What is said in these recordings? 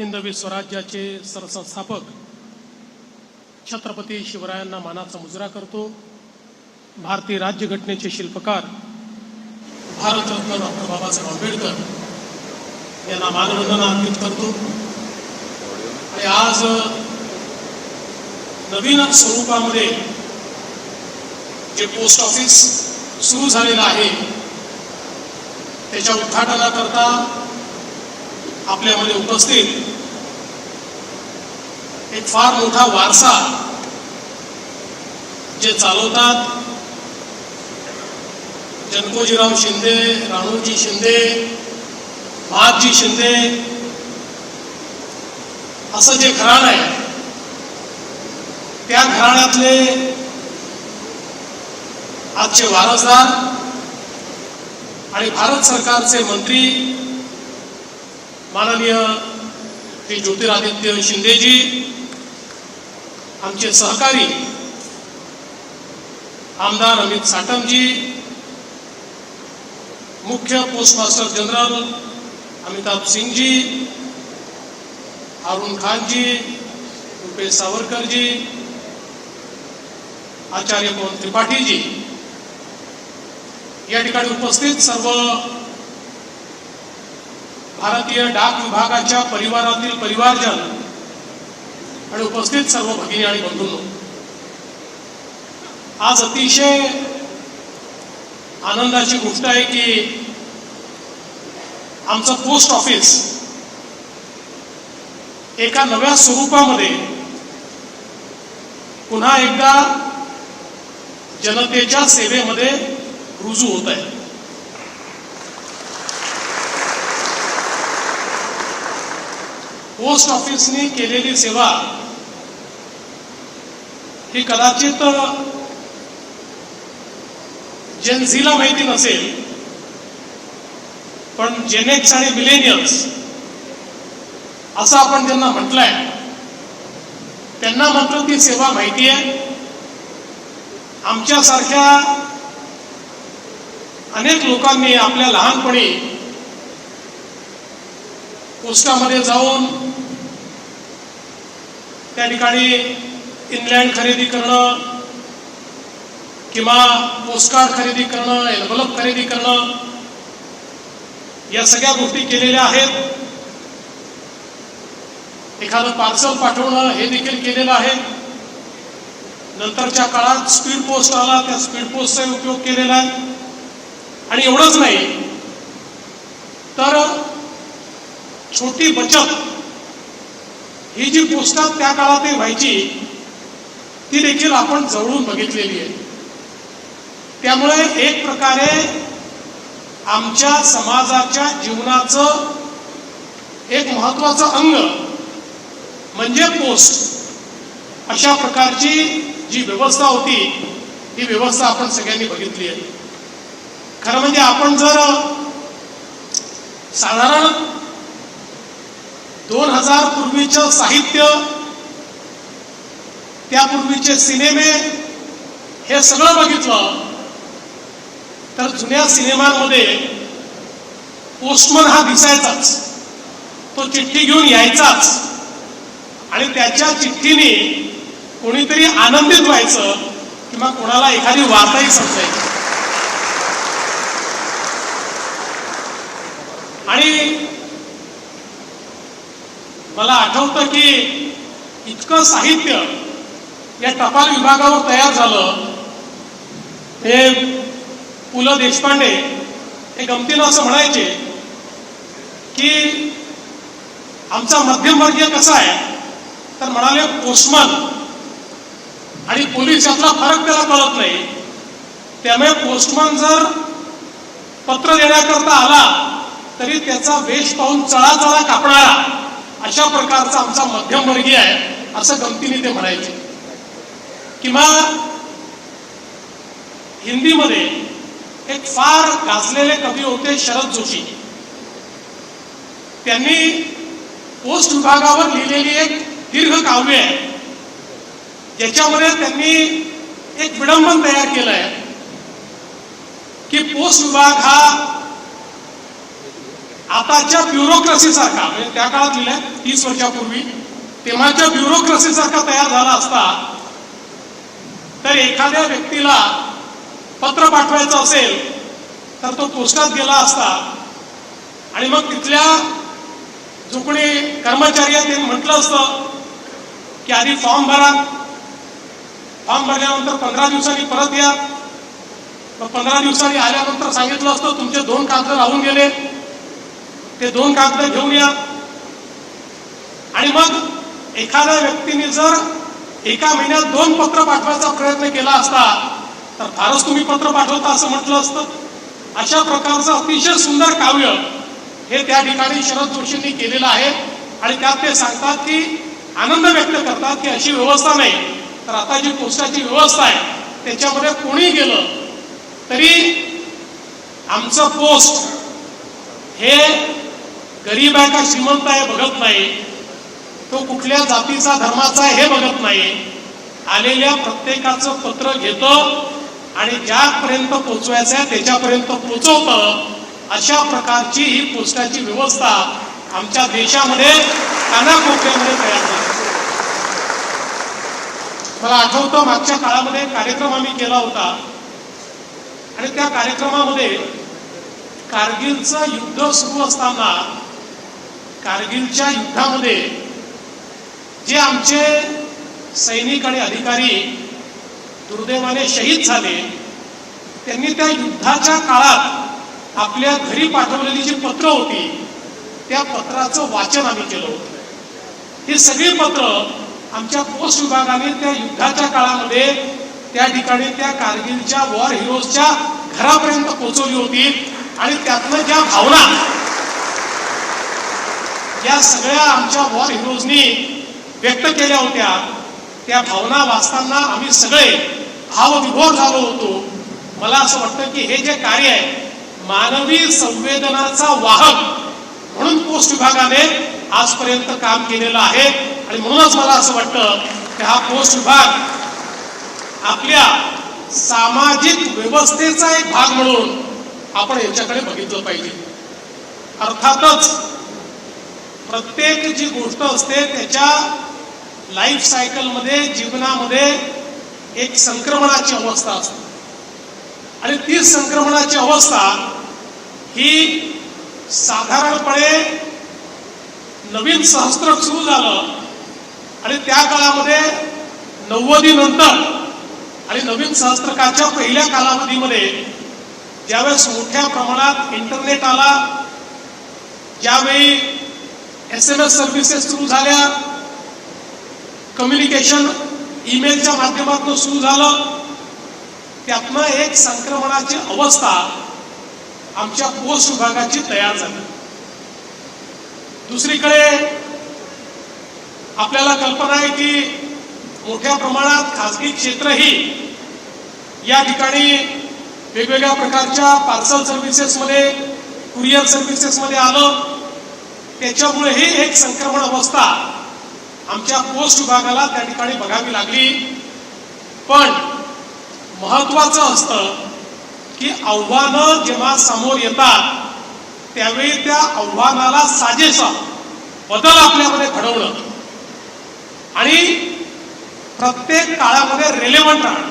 हिंदवी स्वराज्याचे सरसंस्थापक छत्रपती शिवरायांना मानाचा मुजरा करतो। भारतीय राज्यघटनेचे शिल्पकार भारतरत्न डॉक्टर बाबासाहेब आंबेडकर यांना मानवंदना अर्पित करतो। आणि आज नवीन स्वरूपामध्ये जे पोस्ट ऑफिस सुरू झालेलं आहे त्याच्या उद्घाटनाकरता आपल्यामध्ये उपस्थित एक फार मोठा वारसा जे चालवतात जनकोजीराव शिंदे, राणोजी शिंदे, महादजी शिंदे असं जे घराणं आहे त्या घराण्यातले आजचे वारसदार आणि भारत सरकारचे मंत्री माननीय श्री ज्योतिरादित्य शिंदेजी, आमचे सहकारी आमदार अमित साटमजी, मुख्य post master general Amitabh Sinhji, Arun Khanji, Rupesh Savarkarji, Acharya Pavan Tripathiji, या ठिकाणी उपस्थित सर्व भारतीय डाक विभागाच्या परिवारातील परिवारजन आणि उपस्थित सर्व भगिनी आणि बंधूंनो, आज अतिशय आनंदाची गोष्ट आहे की आमचं पोस्ट ऑफिस एका नव्या स्वरूपामध्ये पुन्हा एकदा जनतेच्या सेवेमध्ये रुजू होत आहे। पोस्ट ऑफिसने केलेली सेवा ही कदाचित जेनझीला माहिती नसेल, पण जेनेक्स आणि मिलेनियल्स असं आपण ज्यांना म्हटलंय त्यांना मात्र ती सेवा माहिती आहे। आमच्यासारख्या अनेक लोकांनी आपल्या लहानपणी पोस्टामध्ये जाऊन त्या ठिकाणी इनलँड खरेदी करणं किंवा पोस्टकार्ड खरेदी करणं, एन्व्हलप खरेदी करणं, या सगळ्या गोष्टी केलेल्या आहेत। एखादं पार्सल पाठवणं हे देखील केलेलं आहे। नंतरच्या काळात स्पीड पोस्ट आला, त्या स्पीड पोस्टचा उपयोग केलेला आहे। आणि एवढंच नाही तर छोटी बचत ही जी पोस्टात त्या काळात व्हायची ती देखील आपण जवळून बघितलेली आहे। त्यामुळे एक प्रकारे आमच्या समाजाच्या जीवनाचं एक महत्त्वाचं अंग म्हणजे पोस्ट अशा प्रकारची जी व्यवस्था होती ही व्यवस्था आपण सगळ्यांनी बघितली आहे। खरं म्हणजे आपण जर साधारण 2000 पूर्वीचं साहित्य, त्यापूर्वीचे सिनेमे हे सगळं बघितलं तर जुन्या सिनेमांमध्ये पोस्टमन हा दिसायचाच, तो चिठ्ठी घेऊन यायचाच आणि त्याच्या चिठ्ठीने कोणीतरी आनंदित व्हायचं किंवा कोणाला एखादी वार्ताही समजायची। आणि मला आठवतं की इतकं साहित्य या टपाल विभागावर तयार झालं। हे पु ल देशपांडे हे गमतीनं असं म्हणायचे की आमचा मध्यमवर्गीय कसा आहे तर म्हणाले पोस्टमन आणि पोलीस यातला फरक त्याला कळत नाही, त्यामुळे पोस्टमन जर पत्र देण्याकरता आला तरी त्याचा वेश पाहून चळाचळा कापणारा अशा प्रकारचा आमचा मध्यमवर्गीय आहे असं गमतीने ते म्हणायचे। किंवा हिंदीमध्ये एक फार गाजलेले कवी होते शरद जोशी, त्यांनी पोस्ट विभागावर लिहिलेली एक दीर्घ काव्य आहे ज्याच्यामध्ये त्यांनी एक विडंबन तयार केलंय की पोस्ट विभाग हा आताच्या ब्युरोक्रेसी सारखा, म्हणजे त्या काळात लिहिलंय 30 वर्षापूर्वी, तेव्हाच्या ब्युरोक्रेसी सारखा तयार झाला असता तर एखाद्या व्यक्तीला पत्र पाठवायचं असेल तर तो पोस्टात गेला असता आणि मग तिथल्या जो कोणी कर्मचारी आहे त्यांनी म्हटलं असतं की आधी फॉर्म भरा, फॉर्म भरल्यानंतर 15 दिवसांनी परत या. मग 15 दिवसांनी आल्यानंतर सांगितलं असतं तुमचे 2 कागद राहून गेले, ते 2 कागद घेऊन या. आणि मग एखाद्या व्यक्तीने जर एका महिन्यात 2 पत्र पाठवायचा प्रयत्न केला असता तर फारच तुम्ही पत्र पाठवता असं म्हटलं असतं. अशा प्रकारचं अतिशय सुंदर काव्य हे त्या ठिकाणी शरद जोशींनी केलेलं आहे. आणि त्यात ते सांगतात की आनंद व्यक्त करतात की अशी व्यवस्था नाही तर आता जी पोस्टाची व्यवस्था आहे त्याच्यामध्ये कोणी गेलं तरी आमचं पोस्ट हे गरीब आहे का श्रीमंत आहे बघत नाही, तो कुठल्या जातीचा धर्माचा आहे हे बघत नाही, आलेल्या प्रत्येकाचं पत्र घेतं आणि ज्यापर्यंत पोचवायचं आहे त्याच्यापर्यंत पोचवतं. अशा प्रकारची ही पोस्टाची व्यवस्था आमच्या देशामध्ये कानाकोपऱ्यामध्ये तयार झाली. मला आठवतं मागच्या काळामध्ये कार्यक्रम आम्ही केला होता आणि त्या कार्यक्रमामध्ये कारगिलचं युद्ध सुरू असताना कारगिलच्या युद्धामध्ये जे आमचे सैनिक आणि अधिकारी दुर्दैवाने शहीद झाले त्यांनी त्या युद्धाच्या काळात आपल्या घरी पाठवलेली जी पत्र होती त्या पत्राचं वाचन आम्ही केलं होतं. ही सगळी पत्र आमच्या पोस्ट विभागाने त्या युद्धाच्या काळामध्ये त्या ठिकाणी त्या कारगिलच्या वॉर हिरोजच्या घरापर्यंत पोहोचवली होती. आणि त्यातनं ज्या भावना या सगळ्या आमच्या वॉर हिरोजनी व्यक्त केल्या होत्या त्या भावना वाचताना आम्ही सगळे भावविभोर झालो होतो. मला असं वाटतं की हे जे कार्य आहे मानवी संवेदनाचा वाहक म्हणून पोस्ट विभागाने आजपर्यंत काम केलेलं आहे. आणि म्हणूनच मला असं वाटतं की हा पोस्ट विभाग आपल्या सामाजिक व्यवस्थेचा एक भाग म्हणून आपण याच्याकडे बघितलं पाहिजे. अर्थातच प्रत्येक जी गोष्ट असते त्याच्या लाईफ सायकल मध्ये जीवनामध्ये एक संक्रमणाची अवस्था असते आणि ती संक्रमणाची अवस्था ही साधारणपणे नवीन सहस्त्र सुरू झालं आणि त्या काळामध्ये 90 नंतर आणि नवीन सहस्त्रकाच्या पहिल्या कालावधीमध्ये ज्यावेळेस मोठ्या प्रमाणात इंटरनेट आला, ज्यावेळी SMS सर्व्हिसेस सुरू झाल्या, कम्युनिकेशन ईमेलच्या माध्यमातून सुरू झालं, त्यातनं एक संक्रमणाची अवस्था आमच्या पोस्ट विभागाची तयार झाली. दुसरीकडे आपल्याला कल्पना आहे की मोठ्या प्रमाणात खासगी क्षेत्रही या ठिकाणी वेगवेगळ्या प्रकारच्या पार्सल सर्व्हिसेसमध्ये, कुरिअर सर्व्हिसेसमध्ये आलं. त्याच्यामुळेही एक संक्रमण अवस्था आमच्या पोस्ट विभागाला त्या ठिकाणी बघावी लागली. पण महत्वाचं असतं की आव्हानं जेव्हा समोर येतात त्यावेळी त्या आव्हानाला साजेसा बदल आपल्यामध्ये घडवणं आणि प्रत्येक काळामध्ये रेलेव्हंट राहणं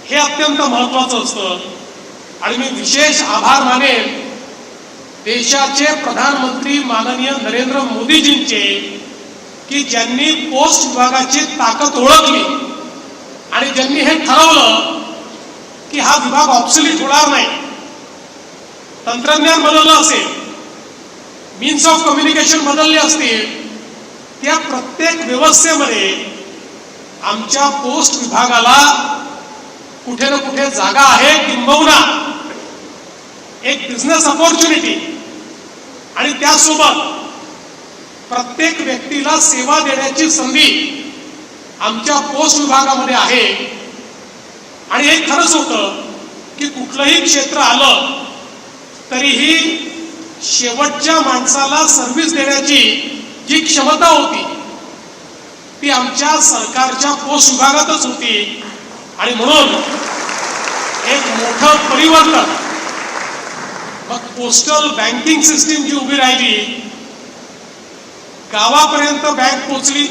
हे अत्यंत महत्वाचं असतं. आणि मी विशेष आभार मानेन देशाचे प्रधानमंत्री माननीय नरेंद्र मोदीजींचे की ज्यांनी पोस्ट विभागाची ताकद ओळखली आणि ज्यांनी हे ठरवलं की हा विभाग ऑब्सोलीट होणार नाही. तंत्रज्ञान बदललं असेल, मीन्स ऑफ कम्युनिकेशन बदलले असतील, त्या प्रत्येक व्यवस्थेमध्ये आमच्या पोस्ट विभागाला कुठे ना कुठे जागा आहे, किंबहुना एक बिझनेस अपॉर्च्युनिटी आणि त्यासोबत प्रत्येक व्यक्तीला सेवा देण्याची संधी आमच्या पोस्ट विभागामध्ये आहे. आणि हे खरंच होतं की कुठलंही क्षेत्र आलं तरीही शेवटच्या माणसाला सर्व्हिस देण्याची जी क्षमता होती ती आमच्या सरकारच्या पोस्ट विभागातच होती. आणि म्हणून एक मोठं परिवर्तन मग पोस्टल बँकिंग सिस्टीम जी उभी राहिली, गावापर्यंत बँक पोहोचली,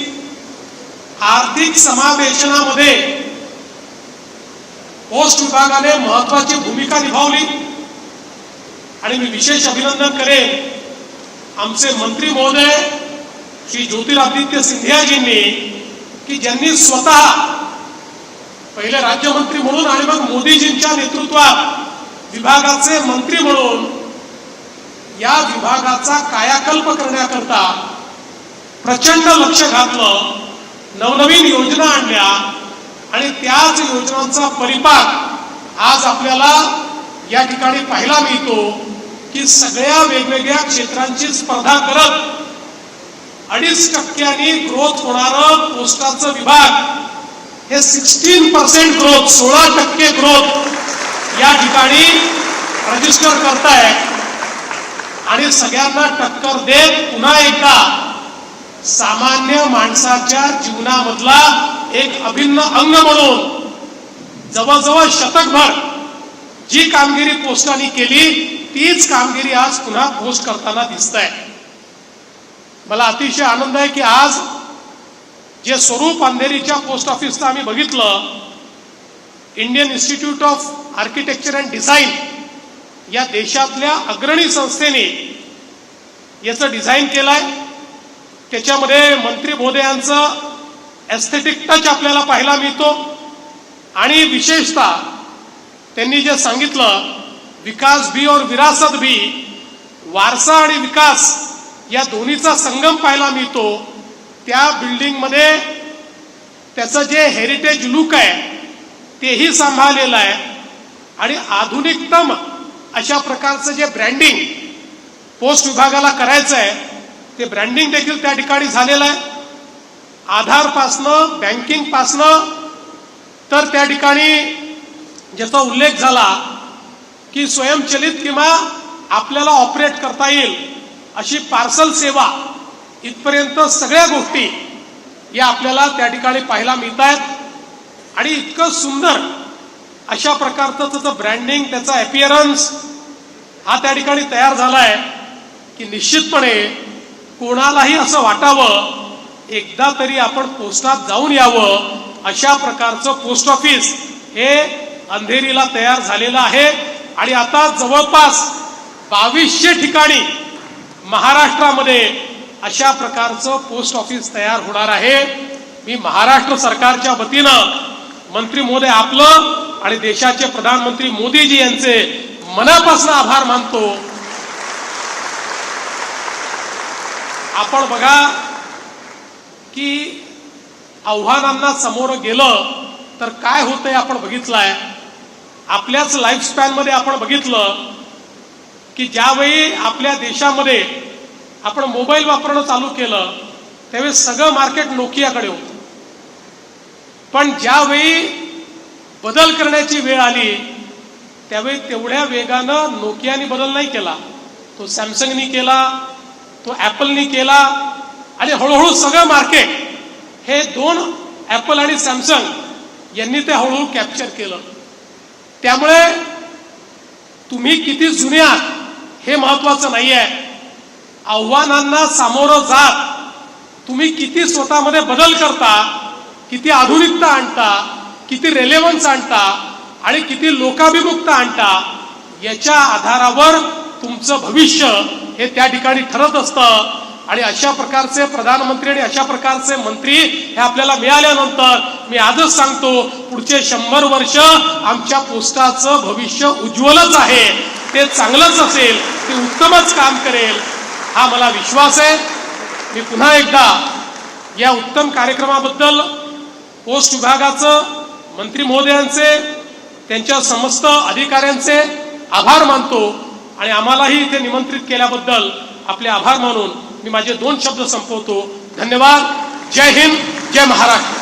आर्थिक समावेशनामध्ये पोस्ट विभागाने महत्वाची भूमिका निभावली. आणि मी विशेष अभिनंदन करेन आमचे मंत्री महोदय श्री ज्योतिरादित्य सिंधियाजींनी, की ज्यांनी स्वतः पहिले राज्यमंत्री म्हणून आणि मग मोदीजींच्या नेतृत्वात विभागाचे मंत्री म्हणून या विभागाचा कायाकल्प करण्याकरता प्रचंड लक्ष घातलं, नवनवीन योजना आणल्या आणि त्याच योजनांचा परिपाक आज आपल्याला या ठिकाणी पाहायला मिळतो की सगळ्या वेगवेगळ्या क्षेत्रांची स्पर्धा करत 2.5% ग्रोथ होणारं पोस्टाचं विभाग हे 16% ग्रोथ, 16% ग्रोथ या ठिकाणी रजिस्टर करताय. आणि सगळ्यांना टक्कर देत पुन्हा एकदा सामान्य माणसाच्या जीवनामधला एक अभिन्न अंग म्हणून जवळजवळ शतकभर जी कामगिरी पोस्टाने केली तीच कामगिरी आज पुन्हा पोस्ट करताना दिसत आहे. मला अतिशय आनंद आहे की आज जे स्वरूप अंधेरीच्या पोस्ट ऑफिसचं आम्ही बघितलं, Indian institute of architecture and design या देशातल्या अग्रणी संस्थेने याचं डिझाईन केलंय. त्याच्यामध्ये मंत्री महोदयांचं एस्थेटिक टच आपल्याला पाहायला मिळतो. आणि विशेषतः त्यांनी जे सांगितलं, विकास भी और विरासत भी, वारसा आणि विकास या दोन्हीचा संगम पाहायला मिळतो. त्या बिल्डिंगमध्ये त्याचं जे हेरिटेज लुक आहे तेही सांभाळलेलं आहे. आणि आधुनिकतम अशा प्रकारचं जे ब्रँडिंग पोस्ट विभागाला करायचं आहे ते ब्रँडिंग देखील त्या ठिकाणी झालेलं आहे. आधारपासनं, बँकिंगपासनं तर त्या ठिकाणी ज्याचा उल्लेख झाला की स्वयंचलित किंवा आपल्याला ऑपरेट करता येईल अशी पार्सल सेवा, इथपर्यंत सगळ्या गोष्टी या आपल्याला त्या ठिकाणी पाहायला मिळत आहेत. आणि इतकं सुंदर अशा प्रकारचं त्याचं ब्रँडिंग, त्याचा अपिअरन्स हा त्या ठिकाणी तयार झालाय की निश्चितपणे कोणालाही असं वाटावं एकदा तरी आपण पोस्टात जाऊन यावं. अशा प्रकारचं पोस्ट ऑफिस हे अंधेरीला तयार झालेलं आहे. आणि आता जवळपास 2200 ठिकाणी महाराष्ट्रामध्ये अशा प्रकारचं पोस्ट ऑफिस तयार होणार आहे. मी महाराष्ट्र सरकारच्या वतीनं मंत्री महोदय आपलं आणि देशाचे प्रधानमंत्री मोदीजी यांचे मनापासून आभार मानतो. आपण बघा की आव्हानांना समोर गेलं तर काय होतंय आपण बघितलंय. आपल्याच लाईफ स्पॅन मध्ये आपण बघितलं की ज्यावेळी आपल्या देशामध्ये आपण मोबाईल वापरणं चालू केलं त्यावेळी सगळं मार्केट नोकियाकडे होतं. पण ज्यावेळी बदल करण्याची वेळ आली त्यावेळी तेवढ्या वेगानं नोकियाने बदल नाही केला, तो सॅमसंगनी केला, तो ॲपलनी केला. आणि हळूहळू सगळं मार्केट हे 2 ॲपल आणि सॅमसंग यांनी ते हळूहळू कॅप्चर केलं. त्यामुळे तुम्ही किती जुने आहात हे महत्वाचं नाही आहे. आव्हानांना सामोरं जात तुम्ही किती स्वतःमध्ये बदल करता, किती आधुनिकता आणता, किती रेलेव्हन्स आणता आणि किती लोकाभिमुखता आणता, याच्या आधारावर तुमचं भविष्य हे त्या ठिकाणी ठरत असतं. आणि अशा प्रकारचे प्रधानमंत्री आणि अशा प्रकारचे मंत्री हे आपल्याला मिळाल्यानंतर मी आजच सांगतो पुढचे 100 वर्ष आमच्या पोस्टाचं भविष्य उज्ज्वलच आहे. ते चांगलंच असेल, ते उत्तमच काम करेल हा मला विश्वास आहे. मी पुन्हा एकदा या उत्तम कार्यक्रमाबद्दल पोस्ट विभागाचं, मंत्री महोदयांचे, त्यांच्या समस्त अधिकाऱ्यांचे आभार मानतो. आणि आम्हालाही इथे निमंत्रित केल्याबद्दल आपले आभार मानून मी माझे 2 शब्द संपवतो. धन्यवाद. जय हिंद, जय महाराष्ट्र.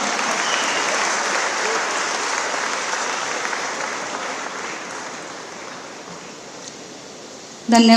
धन्यवाद.